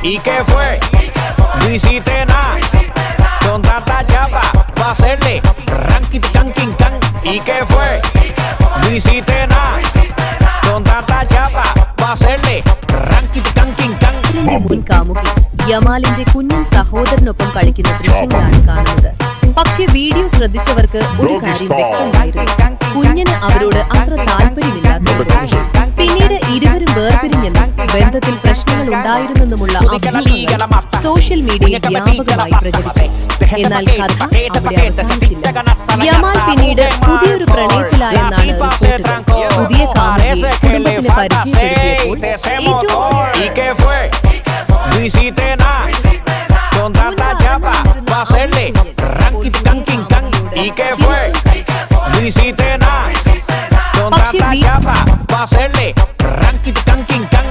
¿Y qué fue? No hiciste nada con tanta chapa pa' hacerle ranking can king can. ¿Y qué fue? No hiciste nada con tanta chapa pa' hacerle ranking can king can. മുൻ കാമുകി യമാലിന്റെ കുഞ്ഞൻ സഹോദരനൊപ്പം കളിക്കുന്ന ദൃശ്യങ്ങളാണ് കാണുന്നത്. പക്ഷെ video ശ്രദ്ധിച്ചവർക്ക് ഒരു കാര്യം വ്യക്തമായിരുന്നു, കുഞ്ഞിന് അവരോട് അത്ര താല്പര്യമില്ലാത്തത്. പിന്നീട് ഇരുവരും വേർപിരിഞ്ഞെന്നും ബന്ധത്തിൽ പ്രശ്നങ്ങൾ ഉണ്ടായിരുന്നെന്നുമുള്ള അഭ്യൂഹങ്ങൾ സോഷ്യൽ മീഡിയയിൽ വ്യാപകമായി പ്രചരിച്ചു. എന്നാൽ കഥ അവിടെ അവസാനിച്ചില്ല. യമാൽ പിന്നീട് പുതിയൊരു പ്രണയത്തിലായെന്നാണ് റിപ്പോർട്ടുകൾ. പുതിയ കാമുകിയെ കുടുംബത്തിന് പരിചയപ്പെടുത്തിയപ്പോൾ No hiciste nada con tanta chapa pa' hacerle ranking can king can. ¿Y qué fue? No hiciste nada con tanta chapa pa' hacerle